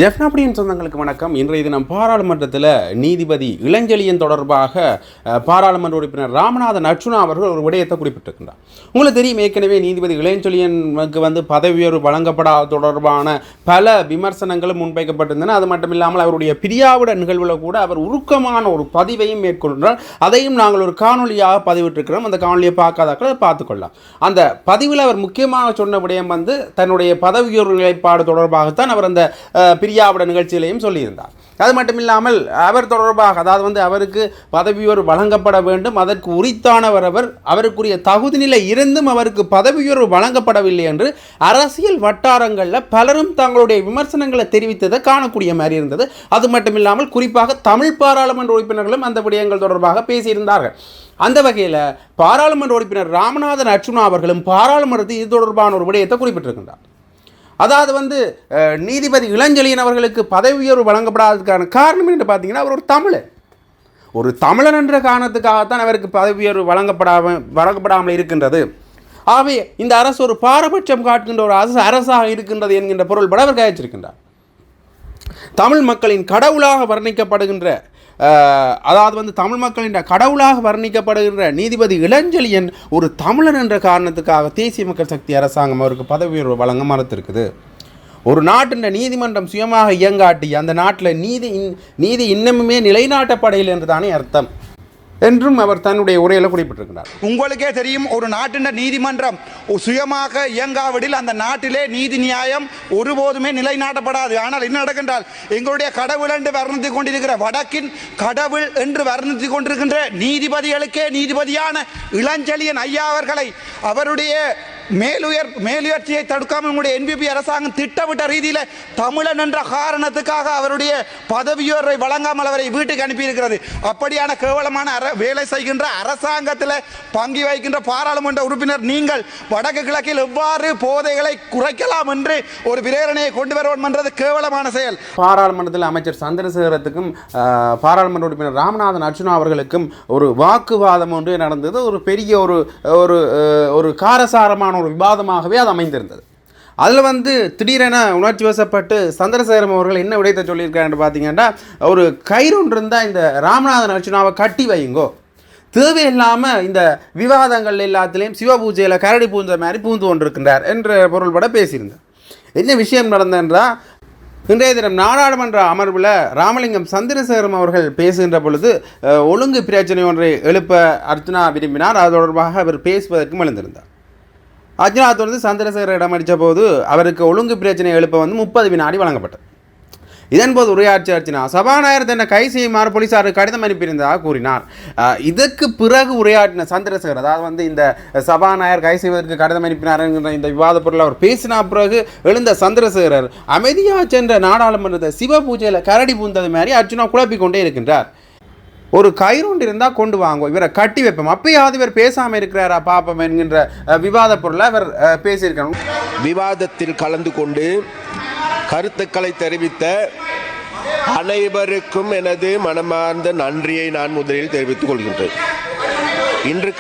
ஜெஃப்னாபடியின் சொந்தங்களுக்கு வணக்கம். இன்றைய தினம் பாராளுமன்றத்தில் நீதிபதி இளஞ்செழியன் தொடர்பாக பாராளுமன்ற உறுப்பினர் ராமநாதன் அர்ச்சுனா அவர்கள் ஒரு விடயத்தை குறிப்பிட்டிருக்கின்றார். உங்களுக்கு தெரியும், ஏற்கனவே நீதிபதி இளஞ்செழியனுக்கு பதவி உயர்வு வழங்கப்படாத தொடர்பான பல விமர்சனங்களும் முன்வைக்கப்பட்டிருந்தன. அது மட்டும் இல்லாமல் அவருடைய பிரியாவிட நிகழ்வில் கூட அவர் உருக்கமான ஒரு பதிவையும் மேற்கொண்டார். அதையும் நாங்கள் ஒரு காணொலியாக பதிவிட்டிருக்கிறோம். அந்த காணொலியை பார்க்காதாக்கள் அதை பார்த்துக்கொள்ளலாம். அந்த பதிவில் அவர் முக்கியமாக சொன்ன விடயம் தன்னுடைய பதவி உயர்வு நிலைப்பாடு தொடர்பாகத்தான் அவர் அந்த பிரியாவிட நிகழ்ச்சியிலையும் சொல்லியிருந்தார். அது மட்டும் இல்லாமல் அவர் தொடர்பாக, அதாவது அவருக்கு பதவி உயர்வு வழங்கப்பட வேண்டும், அதற்கு உரித்தானவர் அவர், அவருக்குரிய தகுதி நிலை இருந்தும் அவருக்கு பதவி உயர்வு வழங்கப்படவில்லை என்று அரசியல் வட்டாரங்களில் பலரும் தங்களுடைய விமர்சனங்களை தெரிவித்ததை காணக்கூடிய மாதிரி இருந்தது. அது மட்டும் இல்லாமல் குறிப்பாக தமிழ் பாராளுமன்ற உறுப்பினர்களும் அந்த விடயங்கள் தொடர்பாக பேசியிருந்தார்கள். அந்த வகையில் பாராளுமன்ற உறுப்பினர் ராமநாதன் அர்ச்சுனா அவர்களும் பாராளுமன்றத்தில் இது தொடர்பான ஒரு விடயத்தை குறிப்பிட்டிருக்கின்றார். அதாவது நீதிபதி இளஞ்செழியன் அவர்களுக்கு பதவி உயர்வு வழங்கப்படாததுக்கான காரணம் என்று பார்த்தீங்கன்னா, அவர் ஒரு தமிழன் என்ற காரணத்துக்காகத்தான் அவருக்கு பதவி உயர்வு வழங்கப்படாமல் இருக்கின்றது. ஆகவே இந்த அரசு ஒரு பாரபட்சம் காட்டுகின்ற ஒரு அரசாக இருக்கின்றது என்கின்ற பொருள்பட அவர் கழிச்சிருக்கின்றார். தமிழ் மக்களின் கடவுளாக வர்ணிக்கப்படுகின்ற தமிழ் மக்களின் கடவுளாக வர்ணிக்கப்படுகின்ற நீதிபதி இளஞ்செழியன் ஒரு தமிழன் என்ற காரணத்துக்காக தேசிய மக்கள் சக்தி அரசாங்கம் அவருக்கு பதவி உயர்வு வழங்க மறுத்திருக்குது. ஒரு நாட்டின் நீதிமன்றம் சுயமாக இயங்காட்டி அந்த நாட்டில் நீதி இன்னமுமே நிலைநாட்டப்படையில் என்று தானே அர்த்தம் என்றும் அவர் தன்னுடைய உரையில் குறிப்பிட்டிருக்கிறார். உங்களுக்கே தெரியும், ஒரு நாட்டின் நீதிமன்றம் சுயமாக இயங்காவிடில் அந்த நாட்டிலே நீதி நியாயம் ஒருபோதுமே நிலைநாட்டப்படாது. ஆனால் என்ன நடக்கின்றால், எங்களுடைய கடவுள் என்று வர்ணித்துக் கொண்டிருக்கிற வடக்கின் கடவுள் என்று வர்ணித்துக் கொண்டிருக்கின்ற நீதிபதிகளுக்கே நீதிபதியான இளஞ்செழியன் ஐயா அவர்களை அவருடைய மேலுயர்ச்சியை தடுக்காமல் உங்களுடைய என்பிபி அரசாங்கம் திட்டமிட்ட ரீதியில் தமிழன் என்ற காரணத்துக்காக அவருடைய பதவியோரை வழங்காமல் அவரை வீட்டுக்கு அனுப்பியிருக்கிறது. அப்படியான கேவலமான வேலை செய்கின்ற அரசாங்கத்தில் பங்கு வகிக்கின்ற பாராளுமன்ற உறுப்பினர் நீங்கள் வடக்கு கிழக்கில் எவ்வாறு போதைகளை குறைக்கலாம் என்று ஒரு பிரேரணையை கொண்டு வருவோம் என்றது கேவலமான செயல். பாராளுமன்றத்தில் அமைச்சர் சந்திரசேகரத்துக்கும் பாராளுமன்ற உறுப்பினர் ராமநாதன் அர்ச்சுனா அவர்களுக்கும் ஒரு வாக்குவாதம் ஒன்று நடந்தது. ஒரு பெரிய ஒரு காரசாரமான ஒரு விவாதமாகவே அது அமைந்திருந்தது. அதில் திடீரென உணர்ச்சி வசப்பட்டு சந்திரசேகரம் அவர்கள் என்ன விடயத்தை சொல்லியிருக்காரு பார்த்தீங்கன்னா, ஒரு கயிறு ஒன்று இருந்தால் இந்த ராமநாதன் அர்ச்சுனாவை கட்டி வையுங்கோ, தேவையில்லாமல் இந்த விவாதங்கள் எல்லாத்துலேயும் சிவபூஜையில் கரடி பூஞ்ச மாதிரி பூந்து கொண்டிருக்கின்றார் என்ற பொருள்பட பேசியிருந்தார். என்ன விஷயம் நடந்தென்றால், இன்றைய தினம் நாடாளுமன்ற அமர்வில் ராமலிங்கம் சந்திரசேகரம் அவர்கள் பேசுகின்ற பொழுது ஒழுங்கு பிரச்சனை ஒன்றை எழுப்ப அர்ச்சுனா விரும்பினார். அது தொடர்பாக அவர் பேசுவதற்கும் எழுந்திருந்தார். அர்ச்சுனா தொடர்ந்து சந்திரசேகர் இடமளித்த போது அவருக்கு ஒழுங்கு பிரச்சனை எழுப்ப 30 வினாடி வழங்கப்பட்டது. இதன்போது உரையாற்றிய அர்ச்சுனா சபாநாயகர் தன்னை கை செய்யுமாறு போலீசாருக்கு கடிதம் அனுப்பியிருந்ததாக கூறினார். இதற்கு பிறகு உரையாற்றின சந்திரசேகர், அதாவது இந்த சபாநாயகர் கை செய்வதற்கு கடிதம் அனுப்பினார் என்கிற இந்த விவாத பொருள் அவர் பேசின பிறகு எழுந்த சந்திரசேகரர் அமைதியாக சென்ற நாடாளுமன்றத்தை சிவ பூஜையில் கரடி பூந்தது மாதிரி அர்ச்சுனா குழப்பிக்கொண்டே இருக்கின்றார். ஒரு கயிறு இருந்தால் கொண்டு வாங்க, இவரை கட்டி வைப்போம், அப்பயாவது இவர் பேசாமல் இருக்கிறாரா பாப்பம் என்கின்ற விவாத பொருளை அவர் பேசியிருக்கணும். விவாதத்தில் கலந்து கொண்டு கருத்துக்களை தெரிவித்த அனைவருக்கும் எனது மனமார்ந்த நன்றியை நான் முதலில் தெரிவித்துக் கொள்கின்றேன். இன்று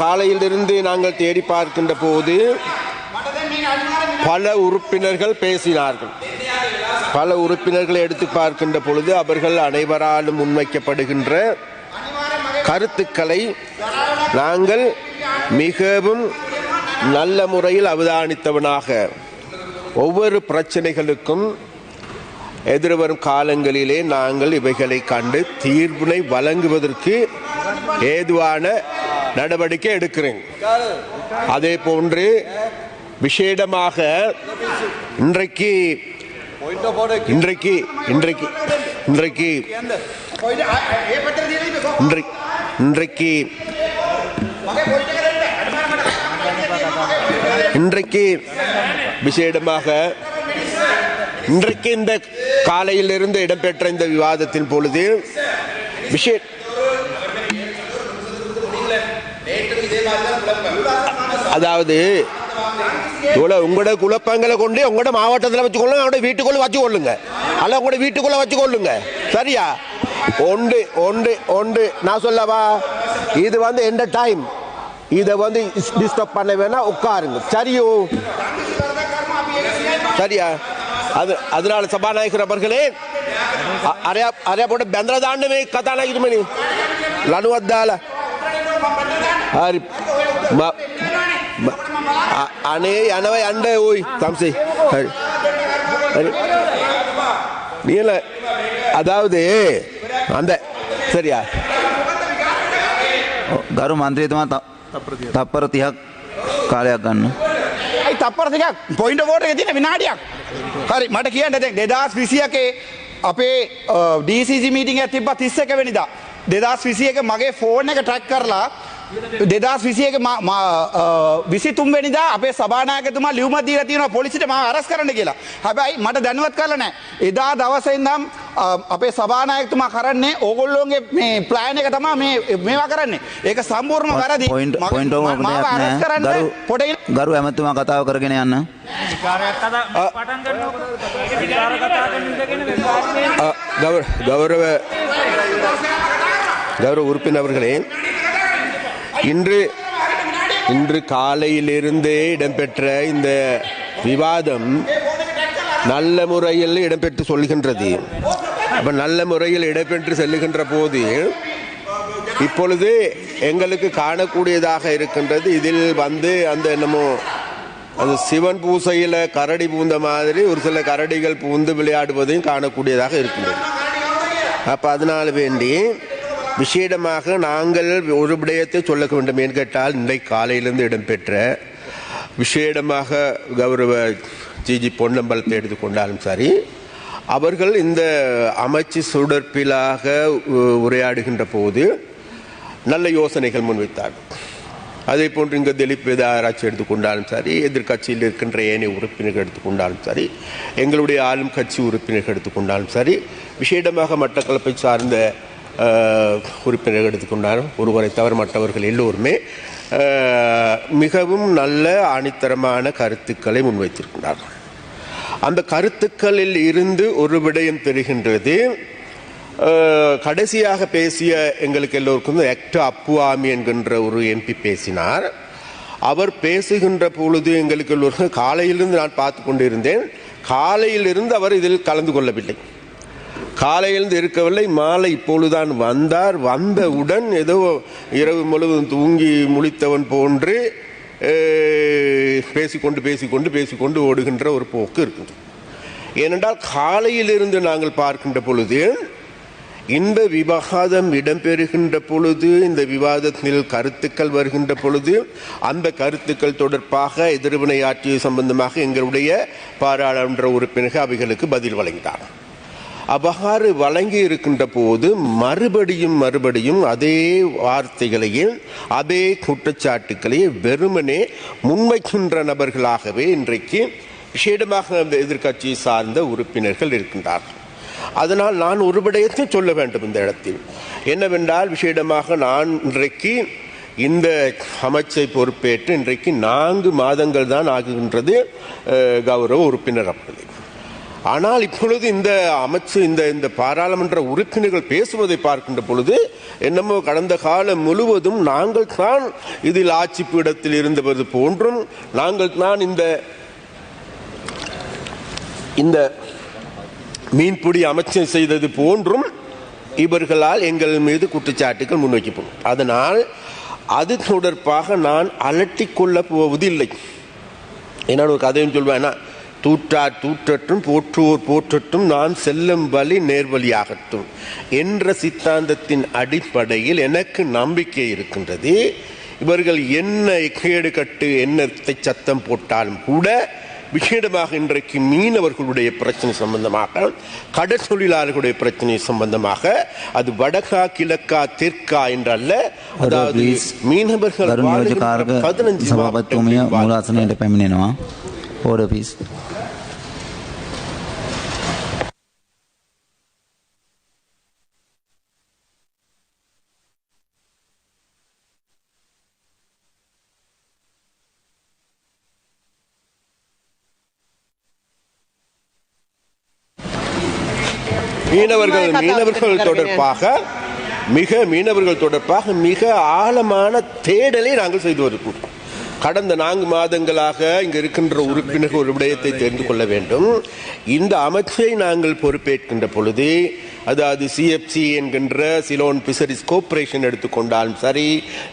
காலையிலிருந்து நாங்கள் தேடி பார்க்கின்ற போது பல உறுப்பினர்கள் பேசினார்கள். பல உறுப்பினர்களை எடுத்து பார்க்கின்ற பொழுது அவர்கள் அனைவராலும் முன்வைக்கப்படுகின்ற கருத்துக்களை நாங்கள் மிகவும் நல்ல முறையில் அவதானித்தவனாக ஒவ்வொரு பிரச்சனைகளுக்கும் எதிர்வரும் காலங்களிலே நாங்கள் இவைகளை கண்டு தீர்வினை வழங்குவதற்கு ஏதுவான நடவடிக்கை எடுக்கிறேன். அதே போன்று விசேடமாக இன்றைக்கு விசேடமாக இன்றைக்கு இந்த காலையிலிருந்து இடம்பெற்ற இந்த விவாதத்தின் பொழுது அதாவது உங்களோட குழப்பங்களை கொண்டு உங்களோட மாவட்டத்தில் வச்சுக்கொள்ளுங்க, அவங்களோட வீட்டுக்குள்ள வச்சுக்கொள்ளுங்க, அல்ல உங்களோட வீட்டுக்குள்ள வச்சுக்கொள்ளுங்க. சரியா? ஒன்று நான் சொல்லவா, இது எந்த டைம் இதை டிஸ்டர்ப் பண்ண வேணா, உட்காருங்க. சரியா? அதனால சபாநாயகர் அவர்களே අරයා පොඩ බැඳලා දාන්න මේ කතානායකතුමනි ලණුවක් දාලා හරි අනේ යනවා යන්න ඕයි තම්සේ හරි හරි நீல அதாவது அந்த சரியா ගරු මන්ත්‍රීතුමා තප්පර 30ක් කාලයක් ගන්න. අයි තප්පර 30ක් පොයින්ට් වෝට් එකේ තියෙන විනාඩියක්. හරි මට කියන්න දැන් 2021 අපේ DCC මීටින් එකක් තිබ්බා 31 වෙනිදා. 2021 මගේ ෆෝන් එක ට්‍රැක් කරලා 2021 23 වෙනිදා අපේ සභානායකතුමා ලියුමක් දීලා තියෙනවා පොලිසියට මාව අරස් කරන්න කියලා. හැබැයි මට දැනුවත් කරලා නැහැ. එදා දවසේ ඉඳන් අපේ සභානායකතුමා කරන්නේ ඕගොල්ලෝගේ මේ ප්ලෑන් එක තමයි මේවා කරන්නේ. ඒක සම්පූර්ණම වැරදි. මාව අරස් කරන්න පොඩේ ගරු ඇමතුමා කතාව කරගෙන යන්න. கௌரவ உறுப்பினர்களே இன்று காலையிலிருந்தே இடம்பெற்ற இந்த விவாதம் நல்ல முறையில் இடம்பெற்று சொல்கின்றது. அப்ப நல்ல முறையில் இடம்பெற்று செல்லுகின்ற போது இப்பொழுது எங்களுக்கு காணக்கூடியதாக இருக்கின்றது. இதில் வந்து அந்த என்னமோ அந்த சிவன் பூசையில் கரடி பூந்த மாதிரி ஒரு சில கரடிகள் பூந்து விளையாடுவதையும் காணக்கூடியதாக இருக்கின்றது. அப்போ அதனால் வேண்டி விசேடமாக நாங்கள் ஒரு விடயத்தை சொல்ல வேண்டும் என்று கேட்டால் இன்றைக்கு காலையிலிருந்து இடம்பெற்ற விசேடமாக கௌரவ ஜிஜி பொன்னம்பலத்தை எடுத்துக்கொண்டாலும் சரி அவர்கள் இந்த அமைச்சு சுடற்பிலாக உரையாடுகின்ற போது நல்ல யோசனைகள் முன்வைத்தார்கள். அதே போன்று இங்கே திலீப் வேதாராய்ச்சி எடுத்துக்கொண்டாலும் சரி எதிர்கட்சியில் இருக்கின்ற ஏனைய உறுப்பினர்கள் எடுத்துக்கொண்டாலும் சரி எங்களுடைய ஆளும் கட்சி உறுப்பினர்கள் எடுத்துக்கொண்டாலும் சரி விசேடமாக மட்டக்களப்பை சார்ந்த உறுப்பினர்கள் எடுத்துக்கொண்டாலும் ஒருவரை தவிர மற்றவர்கள் எல்லோருமே மிகவும் நல்ல ஆணித்தரமான கருத்துக்களை முன்வைத்திருக்கின்றார்கள். அந்த கருத்துக்களில் இருந்து ஒரு விடயம் தெரிகின்றது. கடைசியாக பேசிய எங்களுக்கு எல்லோருக்கும் ஆக்டர் அப்புவாமி என்கின்ற ஒரு எம்பி பேசினார். அவர் பேசுகின்ற பொழுது எங்களுக்கு எல்லோருக்கும் காலையிலிருந்து நான் பார்த்து கொண்டிருந்தேன். காலையிலிருந்து அவர் இதில் கலந்து கொள்ளவில்லை. காலையிலிருந்து இருக்கவில்லை. மாலை இப்பொழுதுதான் வந்தார். வந்தவுடன் ஏதோ இரவு முழுவதும் தூங்கி முழித்தவன் போன்று பேசிக்கொண்டு ஓடுகின்ற ஒரு போக்கு இருக்குது. ஏனென்றால் காலையிலிருந்து நாங்கள் பார்க்கின்ற பொழுது இந்த விவாதம் இடம்பெறுகின்ற பொழுது இந்த விவாதத்தில் கருத்துக்கள் வருகின்ற பொழுது அந்த கருத்துக்கள் தொடர்பாக எதிர்வினையாற்றிய சம்பந்தமாக எங்களுடைய பாராளுமன்ற உறுப்பினர்கள் அவைகளுக்கு பதில் வழங்கினார். அவ்வாறு வழங்கி இருக்கின்ற போது மறுபடியும் அதே வார்த்தைகளையும் அதே குற்றச்சாட்டுக்களையும் வெறுமனே முன்வைக்கின்ற நபர்களாகவே இன்றைக்கு விசேடமாக அந்த எதிர்கட்சியை சார்ந்த உறுப்பினர்கள் இருக்கின்றார்கள். அதனால் நான் ஒரு விடயத்தை சொல்ல வேண்டும் இந்த இடத்தில். என்னவென்றால் விசேடமாக நான் இன்றைக்கு இந்த அமைச்சை பொறுப்பேற்று இன்றைக்கு 4 மாதங்கள் தான் ஆகுகின்றது கௌரவ உறுப்பினர் அப்படி. ஆனால் இப்பொழுது இந்த அமைச்சு இந்த பாராளுமன்ற உறுப்பினர்கள் பேசுவதை பார்க்கின்ற பொழுது என்னமோ கடந்த காலம் முழுவதும் நாங்கள் தான் இதில் ஆட்சி பீடத்தில் இருந்தவது போன்றும் நாங்கள் தான் இந்த மீன்பிடி அமைச்சை செய்தது போன்றும் இவர்களால் எங்கள் மீது குற்றச்சாட்டுகள் முன்வைக்கப்படும். அதனால் அது தொடர்பாக நான் அலட்டிக் கொள்ளப் போவதில்லை. என்ன ஒரு கதையும் சொல்வேன்னா, தூற்றார் தூற்றட்டும் போற்றுவோர் போற்றட்டும் நான் செல்லும் வழி நேர்வழியாகட்டும் என்ற சித்தாந்தத்தின் அடிப்படையில் எனக்கு நம்பிக்கை இருக்கின்றது. இவர்கள் என்ன கேடு கட்டு என்னத்தை சத்தம் போட்டாலும் கூட விசேடமாக இன்றைக்கு மீனவர்களுடைய பிரச்சனை சம்பந்தமாக கடல் தொழிலாளர்களுடைய பிரச்சனை சம்பந்தமாக அது வடக்கா கிழக்கா தெற்கா என்றல்ல, அதாவது மீனவர்கள் 15 சபாபதிතුමිය මූලාසනයට පැමිණෙනවා. Order please. மீனவர்கள் தொடர்பாக மிக ஆழமான தேடலை நாங்கள் செய்து வருகிறோம். கடந்த 4 மாதங்களாக இங்கு இருக்கின்ற உறுப்பினர்கள் ஒரு விடயத்தை தெரிந்து கொள்ள வேண்டும். இந்த அமைச்சை நாங்கள் பொறுப்பேற்கின்ற பொழுது, அதாவது சிஎஃப்சி என்கின்ற சிலோன் பிஷரிஸ் கோர்பரேஷன் எடுத்துக்கொண்டாலும் சரி,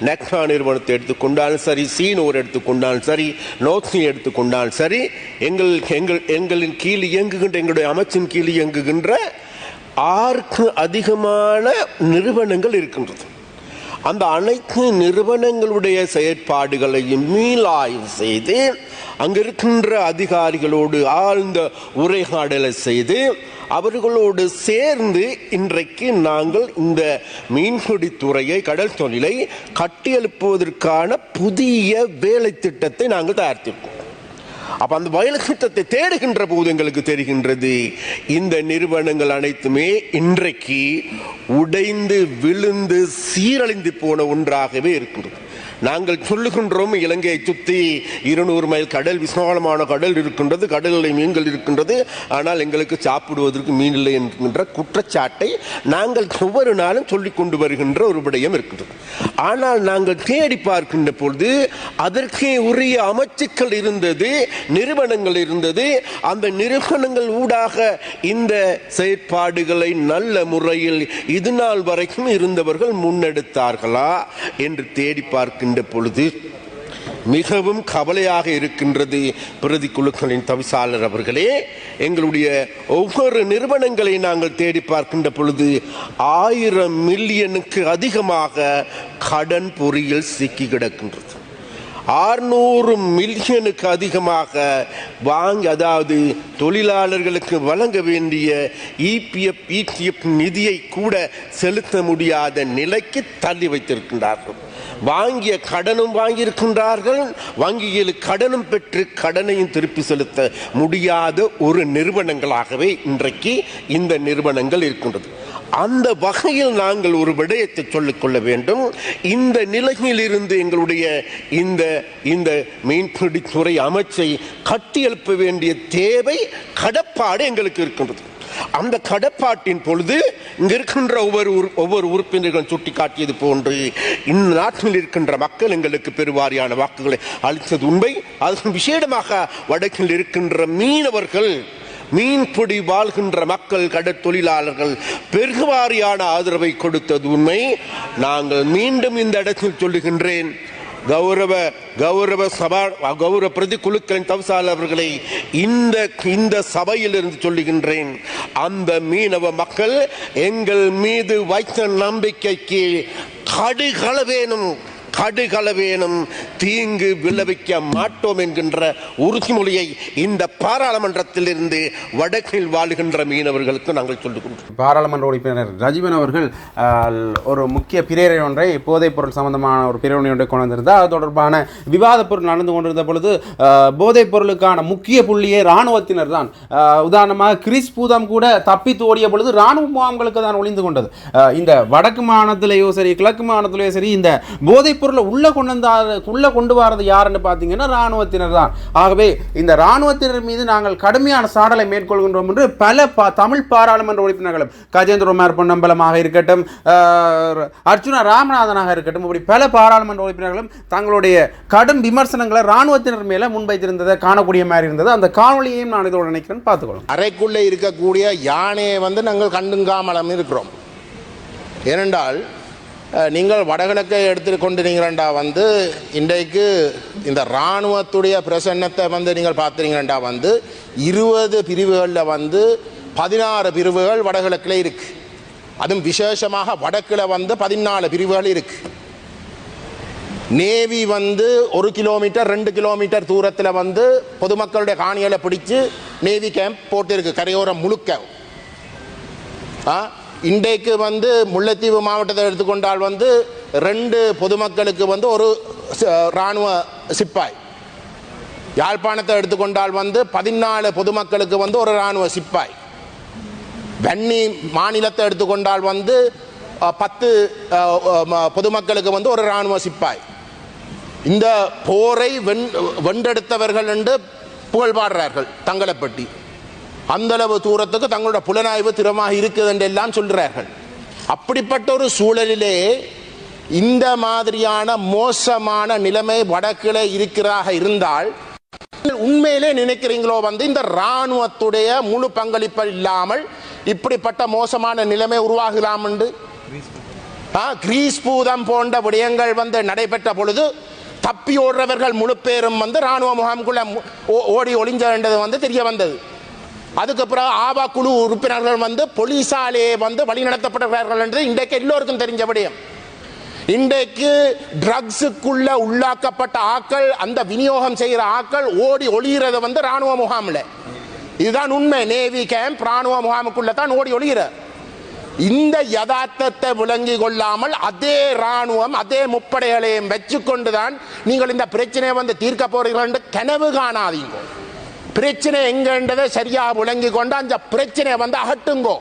நக்னா நிறுவனத்தை எடுத்துக்கொண்டாலும் சரி, சீனோர் எடுத்துக்கொண்டாலும் சரி, நோத்னி எடுத்துக்கொண்டாலும் சரி, எங்களின் கீழ் இயங்குகின்ற, எங்களுடைய அமைச்சின் கீழ் இயங்குகின்ற 6க்கு அதிகமான நிறுவனங்கள் இருக்கின்றது. அந்த அனைத்து நிறுவனங்களுடைய செயற்பாடுகளையும் மீளாய்வு செய்து அங்கிருக்கின்ற அதிகாரிகளோடு ஆழ்ந்த உரையாடலை செய்து அவர்களோடு சேர்ந்து இன்றைக்கு நாங்கள் இந்த மீன்பிடித்துறையை, கடல் தொழிலை கட்டியெழுப்புவதற்கான புதிய வேலை திட்டத்தை நாங்கள் தயாரித்திருக்கோம். அப்ப அந்த வேலை திட்டத்தை தேடுகின்ற போது எங்களுக்கு தெரிகின்றது, இந்த நிறுவனங்கள் அனைத்துமே இன்றைக்கு உடைந்து விழுந்து சீரழிந்து போன ஒன்றாகவே இருக்கின்றது. நாங்கள் சொல்லுகின்றோம், இலங்கையை சுற்றி 200 மைல் கடல், விசாலமான கடல் இருக்கின்றது, கடலில் மீன்கள் இருக்கின்றது, ஆனால் எங்களுக்கு சாப்பிடுவதற்கு மீன் இல்லை என்கின்ற குற்றச்சாட்டை நாங்கள் ஒவ்வொரு நாளும் சொல்லிக் கொண்டு வருகின்ற ஒரு விடயம் இருக்கின்றது. ஆனால் நாங்கள் தேடி பார்க்கின்ற பொழுது அதற்கே உரிய அமைச்சுக்கள் இருந்தது, நிறுவனங்கள் இருந்தது. அந்த நிறுவனங்கள் ஊடாக இந்த செயற்பாடுகளை நல்ல முறையில் இது நாள் வரைக்கும் இருந்தவர்கள் முன்னெடுத்தார்களா என்று தேடி பார்க்கின்ற பொழுது மிகவும் கவலையாக இருக்கின்றது. பிரதி குழுக்களின் தவிசாளர் அவர்களே, எங்களுடைய ஒவ்வொரு நிறுவனங்களை நாங்கள் தேடி பார்க்கின்ற பொழுது 1000 மில்லியனுக்கு அதிகமாக கடன் பொறியில் சிக்கி கிடக்கின்றது. 600 மில்லியனுக்கு அதிகமாக வாங்கி, அதாவது தொழிலாளர்களுக்கு வழங்க வேண்டிய இபிஎஃப் நிதியை கூட செலுத்த முடியாத நிலைக்கு தள்ளி வைத்திருக்கின்றார்கள். வாங்கிய கடனும் வாங்கியிருக்கின்றார்கள், வங்கியில் கடனும் பெற்று கடனையும் திருப்பி செலுத்த முடியாத ஒரு நிறுவனங்களாகவே இன்றைக்கு இந்த நிறுவனங்கள் இருக்கின்றது. அந்த வகையில் நாங்கள் ஒரு விடயத்தை சொல்லிக்கொள்ள வேண்டும். இந்த நிலையில் இருந்து எங்களுடைய இந்த மீன்பிடித்துறை அமைச்சை கட்டியெழுப்ப வேண்டிய தேவை, கடப்பாடு எங்களுக்கு இருக்கின்றது. அந்த கடப்பாட்டின் பொழுது இங்க இருக்கின்ற ஒவ்வொரு உறுப்பினர்களும் சுட்டிக்காட்டியது போன்று இந்த நாட்டில் இருக்கின்ற மக்கள் எங்களுக்கு பெருவாரியான வாக்குகளை அளித்தது உண்மை. அதற்கு விசேடமாக வடக்கில் இருக்கின்ற மீனவர்கள், மீன்பிடி வாழ்கின்ற மக்கள், கடற்தொழிலாளர்கள் பெருவாரியான ஆதரவை கொடுத்தது உண்மை. நாங்கள் மீண்டும் இந்த இடத்தில் சொல்லுகின்றேன், கௌரவ பிரதி குழுக்களின் தவிசாளர் அவர்களை இந்த சபையில் இருந்து சொல்லுகின்றேன், அந்த மீனவ மக்கள் எங்கள் மீது வைத்த நம்பிக்கைக்கு கடுகளவேனும் தீங்கு விளைவிக்க மாட்டோம் என்கின்ற உறுதிமொழியை இந்த பாராளுமன்றத்தில் இருந்து வடக்கில் வாழுகின்ற மீனவர்களுக்கு நாங்கள் சொல்லுகின்றோம். பாராளுமன்ற உறுப்பினர் ரஜீவன் அவர்கள் ஒரு முக்கிய பிரேரணை ஒன்றை, போதைப் பொருள் சம்பந்தமான ஒரு பிரேரணை ஒன்றை கொண்டு வந்திருந்தார். அது தொடர்பான விவாத பொருள் நடந்து கொண்டிருந்த பொழுது போதைப் பொருளுக்கான முக்கிய புள்ளியே இராணுவத்தினர் தான். உதாரணமாக கிறிஸ் பூதம் கூட தப்பித்து ஓடிய பொழுது இராணுவ முகாம்களுக்கு தான் ஒளிந்து கொண்டது. இந்த வடக்கு மாநிலத்திலேயோ சரி, கிழக்கு மாநிலத்திலேயோ சரி, இந்த போதைப் பொருளை உள்ள கொண்டு வரது யாருன்னு பார்த்தீங்கன்னா இராணுவத்தினர் தான். ஆகவே இந்த இராணுவத்தினர் மீது நாங்கள் கடுமையான சாடலை மேற்கொள்கின்றோம் என்று பல தமிழ் பாராளுமன்ற உறுப்பினர்களும், கஜேந்திரகுமார் பொன்னம்பலமாக இருக்கட்டும், அர்ச்சுனா ராமநாதனாக இருக்கட்டும், இப்படி பல பாராளுமன்ற உறுப்பினர்களும் தங்களுடைய கடும் விமர்சனங்களை இராணுவத்தினர் மேல முன்வைத்திருந்ததை காணக்கூடிய மாதிரி இருந்தது. அந்த காணொலியையும் நான் இதோடு நினைக்கிறேன், பார்த்துக்கொள்ளும். அறைக்குள்ளே இருக்கக்கூடிய யானையை நாங்கள் கண்டுங்காமலம் இருக்கிறோம். ஏனென்றால் நீங்கள் வடகிழக்கை எடுத்துக்கொண்டிருக்கிறண்டா இன்றைக்கு இந்த இராணுவத்துடைய பிரசன்னத்தை நீங்கள் பார்த்துறீங்கண்டா 20 பிரிவுகளில் 16 பிரிவுகள் வடகிழக்கில் இருக்கு. அதுவும் விசேஷமாக வடக்கில் 14 பிரிவுகள் இருக்கு. நேவி 1 கிலோமீட்டர் 2 கிலோமீட்டர் தூரத்தில் பொதுமக்களுடைய காணிகளை பிடிச்சு நேவி கேம்ப் போட்டிருக்கு கரையோரம் முழுக்க. இன்றைக்கு முல்லைத்தீவு மாவட்டத்தை எடுத்துக்கொண்டால் 2 பொதுமக்களுக்கு ஒரு இராணுவ சிப்பாய். யாழ்ப்பாணத்தை எடுத்துக்கொண்டால் 14 பொதுமக்களுக்கு ஒரு இராணுவ சிப்பாய். வன்னி மாநிலத்தை எடுத்துக்கொண்டால் 10 பொதுமக்களுக்கு ஒரு இராணுவ சிப்பாய். இந்த போரை வென்றெடுத்தவர்கள் என்று புகழ்பாடுறார்கள் தங்களை பற்றி. அந்தளவு தூரத்துக்கு தங்களோட புலனாய்வு திறமாக இருக்குது என்று எல்லாம் சொல்கிறார்கள். அப்படிப்பட்ட ஒரு சூழலிலே இந்த மாதிரியான மோசமான நிலைமை வடக்கிலே இருக்கிறாக இருந்தால் உண்மையிலே நினைக்கிறீங்களோ இந்த இராணுவத்துடைய முழு பங்களிப்பு இல்லாமல் இப்படிப்பட்ட மோசமான நிலைமை உருவாகலாம் என்று? கிரீஸ் பூதம் போன்ற விடயங்கள் நடைபெற்ற பொழுது தப்பி ஓடுறவர்கள் முழு பேரும் இராணுவ முகாமுக்குள்ள ஓடி ஒளிஞ்சது தெரிய வந்தது. அதுக்கு பிறகு ஆபா குழு உறுப்பினர்கள் போலீசாலே வழி நடத்தப்படுகிறார்கள் என்று இன்றைக்கு எல்லோருக்கும் தெரிஞ்ச விடயம். இன்றைக்கு ட்ரக்ஸுக்குள்ள உள்ளாக்கப்பட்ட ஆக்கள், அந்த விநியோகம் செய்கிற ஆக்கள் ஓடி ஒளிகிறது ராணுவ முகாமில். இதுதான் உண்மை. நேவி கேம்ப் ராணுவ முகாமுக்குள்ள தான் ஓடி ஒளிகிற. இந்த யதார்த்தத்தை விளங்கி கொள்ளாமல் அதே ராணுவம் அதே முப்படைகளையும் வச்சுக்கொண்டுதான் நீங்கள் இந்த பிரச்சனையை தீர்க்க போறீர்கள் என்று கனவு காணாதீங்க. பிரச்சனை எங்கன்றதை சரியாக விளங்கி கொண்டு அந்த பிரச்சனையை அகட்டுங்கோ.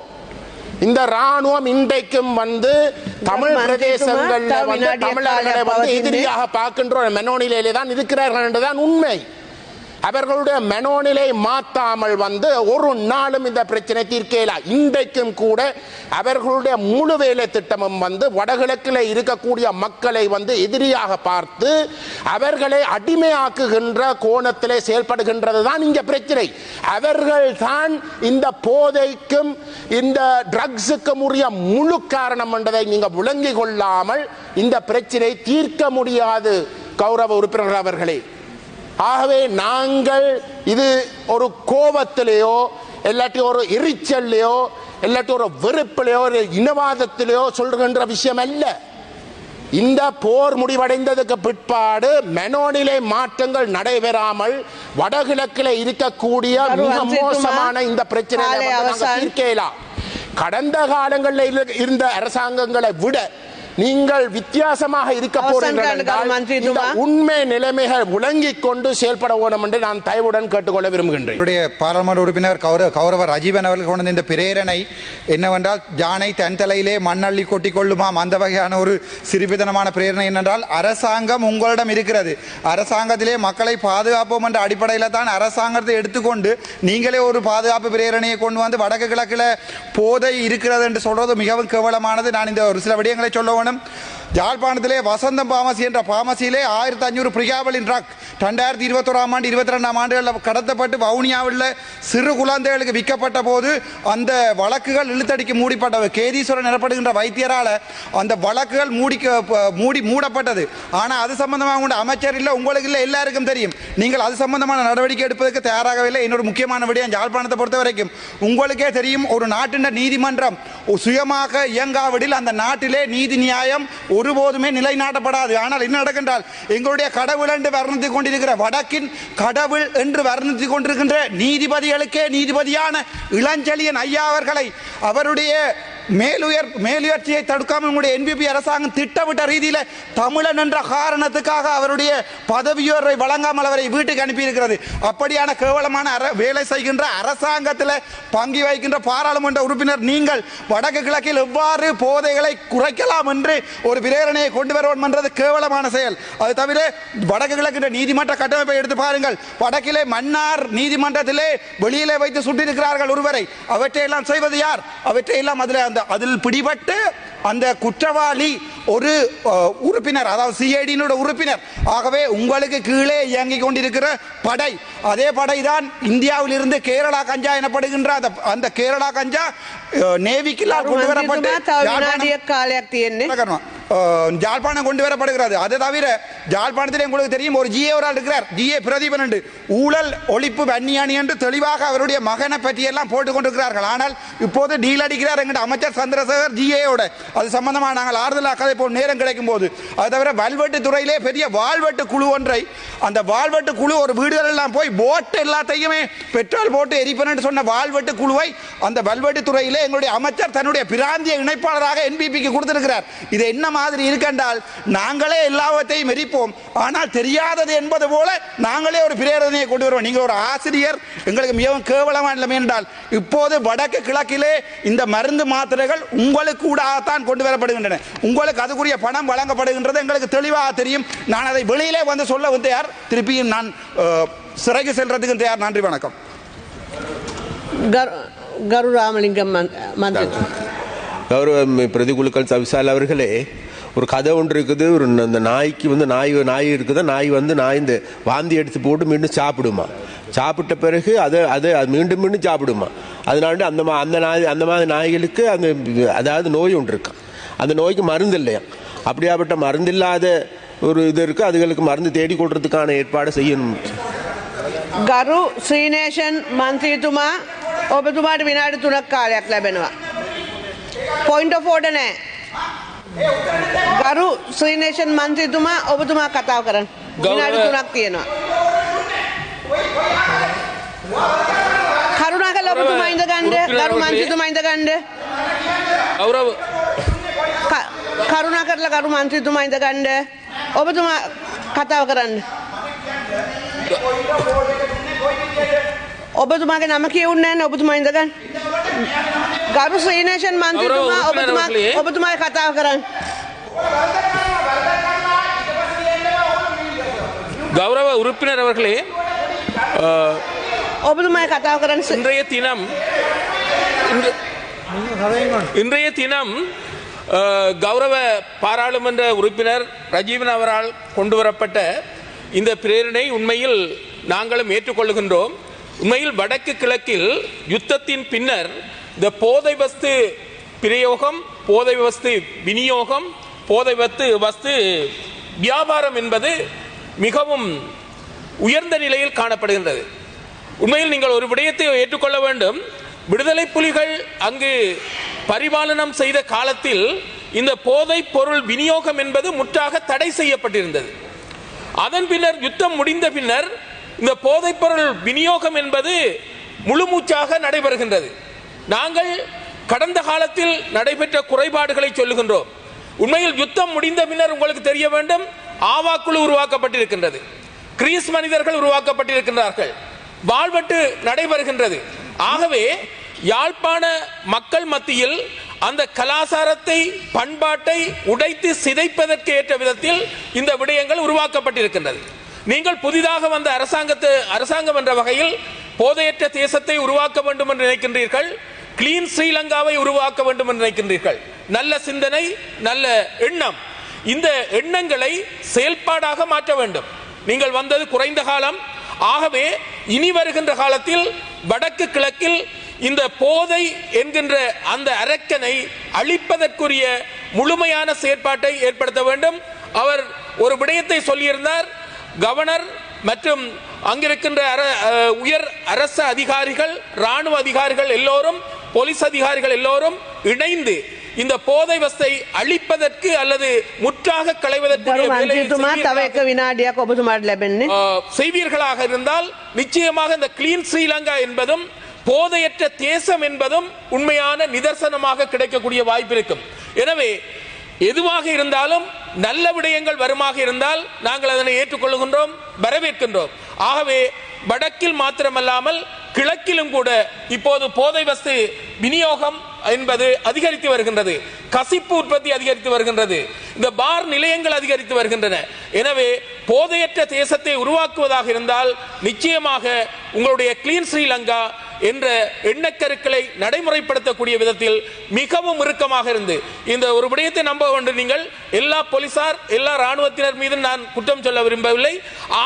இந்த ராணுவம் இன்றைக்கும் தமிழ் பிரதேசங்களில் தமிழர்களை எதிரியாக பார்க்கின்ற மனோநிலையிலே தான் இருக்கிறார்கள் என்றுதான் உண்மை. அவர்களுடைய மனோநிலை மாற்றாமல் ஒரு நாளும் இந்த பிரச்சனை தீர்க்கல. இன்றைக்கும் கூட அவர்களுடைய முழு வேலை திட்டமும் வடகிழக்கில் இருக்கக்கூடிய மக்களை எதிரியாக பார்த்து அவர்களை அடிமையாக்குகின்ற கோணத்திலே செயல்படுகின்றது தான் இங்க பிரச்சனை. அவர்கள் தான் இந்த போதைக்கும் இந்த ட்ரக்ஸுக்கும் உரிய முழு காரணம் என்றதை நீங்க விளங்கி கொள்ளாமல் இந்த பிரச்சனை தீர்க்க முடியாது கௌரவ உறுப்பினர்கள் அவர்களே. ஆகவே நாங்கள் இது ஒரு கோபத்திலேயோ இல்லாட்டி ஒரு எரிச்சல்லையோ இல்லாட்டி ஒரு வெறுப்பிலையோ ஒரு இனவாதத்திலேயோ சொல்கின்ற விஷயம் அல்ல. இந்த போர் முடிவடைந்ததுக்கு பிற்பாடு மனோநிலை மாற்றங்கள் நடைபெறாமல் வடகிழக்கில் இருக்கக்கூடிய மிக மோசமான இந்த பிரச்சனை தீர்க்கலாம். கடந்த காலங்களில் இருந்த அரசாங்கங்களை விட நீங்கள் வித்தியாசமாக இருக்க போறீர்கள். உண்மை நிலைமைகள் விளங்கிக் கொண்டு செயல்பட வேண்டும் என்று நான் தயவுடன் கேட்டுக்கொள்ள விரும்புகின்றேன். பாராளுமன்ற உறுப்பினர் கௌரவ ராஜீவன் அவர்கள் கொண்ட இந்த பிரேரணை என்னவென்றால், யானை தன் தலையிலே மண்ணள்ளி கொட்டிக் கொள்ளுமாம் அந்த வகையான ஒரு சிறுபிதனமான பிரேரணை. என்னென்றால், அரசாங்கம் உங்களிடம் இருக்கிறது, அரசாங்கத்திலே மக்களை பாதுகாப்போம் என்ற அடிப்படையில் தான் அரசாங்கத்தை எடுத்துக்கொண்டு நீங்களே ஒரு பாதுகாப்பு பிரேரணையை கொண்டு வடக்கு கிழக்கில் போதை இருக்கிறது என்று சொல்றது மிகவும் கேவலமானது. நான் இந்த ஒரு சில விடயங்களை சொல்ல. யாழ்ப்பாணத்திலே வசந்தம் பாமசி என்ற பாமசியிலே 1500 பிரிகாபலின் ட்ரக் 2021ஆம் ஆண்டு 22ஆம் ஆண்டுகளில் கடத்தப்பட்டு வவுனியாவில் சிறு குழந்தைகளுக்கு விற்கப்பட்ட போது அந்த வழக்குகள் இழுத்தடிக்கு மூடிப்பட்டது. கேதீஸ்வரன் எனப்படுகின்ற வைத்தியரால் அந்த வழக்குகள் மூடப்பட்டது. ஆனால் அது சம்பந்தமாக உள்ள அமைச்சர் இல்லை, உங்களுக்கு இல்லை, எல்லாருக்கும் தெரியும். நீங்கள் அது சம்பந்தமான நடவடிக்கை எடுப்பதற்கு தயாராகவில்லை. இன்னொரு முக்கியமான விடயம், யாழ்ப்பாணத்தை பொறுத்த வரைக்கும் உங்களுக்கே தெரியும், ஒரு நாட்டின் நீதிமன்றம் சுயமாக இயங்காவிடில் அந்த நாட்டிலே நீதி நியாயம் ஒருபோதுமே நிலைநாட்டப்படாது. ஆனால் என்ன நடக்கின்றால், எங்களுடைய கடவுள் என்று வர்ணித்துக் கொண்டிருக்கிற வடக்கின் கடவுள் என்று வர்ணித்துக் கொண்டிருக்கின்ற நீதிபதிகளுக்கே நீதிபதியான இளஞ்செழியன் ஐயா அவர்களை அவருடைய மேலுயர்ச்சியை தடுக்காமல் உங்களுடைய என்பிபி அரசாங்கம் திட்டமிட்ட ரீதியில் தமிழன் என்ற காரணத்துக்காக அவருடைய பதவியோரை வழங்காமல் அவரை வீட்டுக்கு அனுப்பியிருக்கிறது. அப்படியான கேவலமான வேலை செய்கின்ற அரசாங்கத்தில் பங்கு வகிக்கின்ற பாராளுமன்ற உறுப்பினர் நீங்கள் வடக்கு கிழக்கில் எவ்வாறு போதைகளை குறைக்கலாம் என்று ஒரு பிரேரணையை கொண்டு வர வேண்டும் என்றது கேவலமான செயல். அது தவிர வடக்கு கிழக்கு நீதிமன்ற கட்டமைப்பை எடுத்து பாருங்கள். வடக்கிலே மன்னார் நீதிமன்றத்திலே வெளியிலே வைத்து சுட்டிருக்கிறார்கள் ஒருவரை. அவற்றையெல்லாம் செய்வது யார்? அவற்றையெல்லாம் அதில் பிடிபட்டு அந்த குற்றவாளி ஒரு உறுப்பினர், அதாவது சிஐடியினுடைய உறுப்பினர். ஆகவே உங்களுக்கு கீழே இயங்கிக் கொண்டிருக்கிற படை, அதே படை தான் இந்தியாவில் இருந்து கேரளா கஞ்சா எனப்படுகின்ற அந்த கேரளா கஞ்சா நேவிக்கெல்லாம் கொண்டு வரப்பட்டு ஜாழ்ப்பாணம் கொண்டு வரப்படுகிறது. அது தவிர ஜாழ்ப்பாணத்தில் உங்களுக்கு தெரியும், ஒரு ஜிஏ ஒரு ஆள் இருக்கிறார், ஜிஏ பிரதீபன் என்று ஊழல் ஒழிப்பு வன்னியானி என்று தெளிவாக அவருடைய மகனை பற்றியெல்லாம் போட்டுக் கொண்டிருக்கிறார்கள். ஆனால் இப்போது டீல் அடிக்கிறார் என்கிற அமைச்சர் சந்திரசேகர் ஜிஏயோட. அது சம்பந்தமாக நாங்கள் ஆறுதலாக கதை போல் நேரம் கிடைக்கும் போது. அது தவிர வல்வெட்டு துறையிலே பெரிய வாழ்வெட்டு குழு ஒன்றை, அந்த வாழ்வெட்டு குழு ஒரு வீடுகள் எல்லாம் போய் போட்டு எல்லாத்தையுமே பெட்ரோல் போட்டு எரிப்பேன் சொன்ன வாழ்வெட்டு குழுவை அந்த வல்வெட்டு துறையிலே எங்களுடைய அமைச்சர் தன்னுடைய பிராந்திய இணைப்பாளராக என்பிபிக்கு கொடுத்திருக்கிறார். இது என்ன மாதிரி இருக்கின்றால், நாங்களே எல்லாவற்றையும் எரிப்போம், ஆனால் தெரியாதது என்பது போல நாங்களே ஒரு பிரேரணையை கொண்டு வருவோம். நீங்கள் ஒரு ஆசிரியர், எங்களுக்கு மிகவும் கேவலமான நிலைமை என்றால், இப்போது வடக்கு கிழக்கிலே இந்த மருந்து மாத்திரைகள் உங்களுக்கு கூடத்தான் கொண்டு வரப்படுகின்றன. உங்களுக்கு அதுக்குரிய பணம் வழங்கப்படுகின்றது எங்களுக்கு தெளிவாக தெரியும். நான் அதை வெளியிலே வந்து சொல்ல தயார், திருப்பியும் நான் சிறைக்கு செல்றதுக்கு தயார். நன்றி, வணக்கம். கரு ராமலிங்கம் மந்திரி. கௌரவ பிரதிகுழுக்கள் தவிசால் அவர்களே, ஒரு கதை ஒன்று இருக்குது. ஒரு அந்த நாய்க்கு வந்து நாய் இருக்குதா, நாய் இந்த வாந்தி எடுத்து போட்டு மீண்டும் சாப்பிடுமா. சாப்பிட்ட பிறகு அது மீண்டும் மீண்டும் சாப்பிடுமா. அதனால அந்த மாதிரி நாய்களுக்கு அதாவது நோய் ஒன்று இருக்கு. அந்த நோய்க்கு மருந்து இல்லையா. அப்படியாப்பட்ட மருந்தில்லாத ஒரு இது இருக்குது. அதுகளுக்கு மருந்து தேடி கொடுறதுக்கான ஏற்பாடு செய்யணும். ගරු ශ්‍රීනේෂන් මන්ත්‍රීතුමා ඔබතුමාට විනාඩි 3ක් කාලයක් ලැබෙනවා. පොයින්ට් ඔෆ් ඕඩර් නෑ. ගරු ශ්‍රීනේෂන් මන්ත්‍රීතුමා ඔබතුමා කතාව කරන්න. විනාඩි 3ක් තියෙනවා. කරුණාකරලා ඔබතුමා ඉඳ ගන්න. ගරු මන්ත්‍රීතුමා ඉඳ ගන්න. කරුණාකරලා ගරු මන්ත්‍රීතුමා ඉඳ ගන්න. ඔබතුමා කතාව කරන්න. ඔබතුමාගේ නම කියවුන්නේ නැහැ. ඔබතුමා ඉඳගන්න. ගරු ශ්‍රීනේෂන් මන්ත්‍රීතුමා ඔබතුමායි කතාව කරන්න. கௌரவ உறுப்பினர் அவர்களே, ඔබතුමායි කතාව කරන්න. இன்றைய தினம் கௌரவ பாராளுமன்ற உறுப்பினர் ரஜீவன் அவரால் கொண்டு வரப்பட்ட இந்த பிரேரணை உண்மையில் நாங்களும் ஏற்றுக்கொள்ளுகின்றோம். உண்மையில் வடக்கு கிழக்கில் யுத்தத்தின் பின்னர் இந்த போதை வஸ்து பிரயோகம், போதை வஸ்து விநியோகம், போதை வஸ்து வியாபாரம் என்பது மிகவும் உயர்ந்த நிலையில் காணப்படுகின்றது. உண்மையில் நீங்கள் ஒரு விடயத்தை ஏற்றுக்கொள்ள வேண்டும். விடுதலை புலிகள் அங்கு பரிபாலனம் செய்த காலத்தில் இந்த போதைப் பொருள் விநியோகம் என்பது முற்றாக தடை செய்யப்பட்டிருந்தது. அதன் பின்னர் யுத்தம் முடிந்த பின்னர் இந்த போதைப்பொருள் விநியோகம் என்பது முழுமூச்சாக நடைபெறுகின்றது. நாங்கள் கடந்த காலத்தில் நடைபெற்ற குறைபாடுகளை சொல்லுகின்றோம். உண்மையில் யுத்தம் முடிந்த பின்னர் உங்களுக்கு தெரிய வேண்டும், ஆவா குழு உருவாக்கப்பட்டிருக்கின்றது, கிரீஸ் மனிதர்கள் உருவாக்கப்பட்டிருக்கின்றார்கள், வாழ்வெட்டு நடைபெறுகின்றது. ஆகவே யாழ்ப்பாண மக்கள் மத்தியில் அந்த கலாச்சாரத்தை, பண்பாட்டை உடைத்து சிதைப்பதற்கு ஏற்ற விதத்தில் இந்த விடயங்கள் உருவாக்கப்பட்டிருக்கின்றது. நீங்கள் புதிதாக வந்த அரசாங்கம் என்ற வகையில் போதையற்ற தேசத்தை உருவாக்க வேண்டும் என்று நினைக்கின்றீர்கள், கிளீன் ஸ்ரீலங்காவை உருவாக்க வேண்டும் என்று நினைக்கின்றீர்கள். நல்ல சிந்தனை, நல்ல எண்ணம். இந்த எண்ணங்களை செயல்பாடாக மாற்ற வேண்டும். நீங்கள் வந்தது குறைந்த காலம். ஆகவே இனி வருகின்ற காலத்தில் வடக்கு கிழக்கில் இந்த போதை என்கின்ற அந்த அரக்கனை அழிப்பதற்குரிய முழுமையான செயற்பாட்டை ஏற்படுத்த வேண்டும். அவர் ஒரு விடயத்தை சொல்லியிருந்தார். கவர்னர் மற்றும் அங்கிருக்கின்ற உயர் அரசு அதிகாரிகள், இராணுவ அதிகாரிகள் எல்லோரும், போலீஸ் அதிகாரிகள் எல்லோரும் இணைந்து இந்த போதை வஸ்தை அழிப்பதற்கு அல்லது முற்றாக களைவதற்கு செய்வீர்களாக இருந்தால் நிச்சயமாக இந்த கிளீன் ஸ்ரீலங்கா என்பதும் போதையற்ற தேசம் என்பதும் உண்மையான நிதர்சனமாக கிடைக்கக்கூடிய வாய்ப்பு இருக்கும். எனவே எதுவாக இருந்தாலும் நல்ல விடயங்கள் வருமாக இருந்தால் நாங்கள் அதனை ஏற்றுக்கொள்கின்றோம், வரவேற்கின்றோம். ஆகவே வடக்கில் மாத்திரமல்லாமல் கிழக்கிலும் கூட இப்போது போதை வஸ்து விநியோகம் என்பது அதிகரித்து வருகின்றது, கசிப்பு உற்பத்தி அதிகரித்து வருகின்றது, இந்த பார் நிலையங்கள் அதிகரித்து வருகின்றன. எனவே போதையற்ற தேசத்தை உருவாக்குவதாக இருந்தால் நிச்சயமாக உங்களுடைய கிளீன் ஸ்ரீலங்கா என்ற எண்ணக்கருக்களை நடைமுறைப்படுத்தக்கூடிய விதத்தில் மிகவும் இறுக்கமாக இருந்து இந்த ஒரு விடயத்தை நம்ப வேண்டும். நீங்கள் எல்லா போலீசார், எல்லா இராணுவத்தினர் மீது நான் குற்றம் சொல்ல விரும்பவில்லை.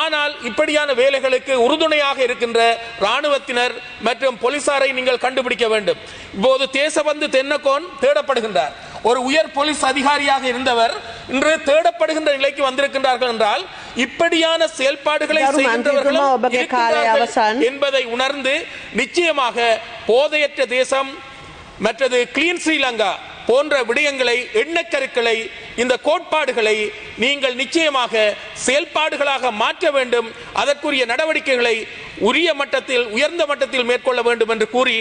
ஆனால் இப்படியான வேலைகளுக்கு உறுதுணையாக இருக்கின்ற இராணுவத்தினர் மற்றும் போலீசாரை நீங்கள் கண்டுபிடிக்க வேண்டும். இப்போது தேசபந்து தென்னகோன் தேடப்படுகின்றார். ஒரு உயர் போலீஸ் அதிகாரியாக இருந்தவர் இன்று தேடப்படுகின்ற நிலைக்கு வந்திருக்கின்றார்கள் என்றால் இப்படியான செயல்பாடுகளை என்பதை உணர்ந்து நிச்சயமாக போதையற்ற தேசம் மற்றது கிளீன் ஸ்ரீலங்கா போன்ற விடயங்களை, எண்ணக்கருக்களை, இந்த கோட்பாடுகளை நீங்கள் நிச்சயமாக செயல்பாடுகளாக மாற்ற வேண்டும். அதற்குரிய நடவடிக்கைகளை உரிய மட்டத்தில், உயர்ந்த மட்டத்தில் மேற்கொள்ள வேண்டும் என்று கூறி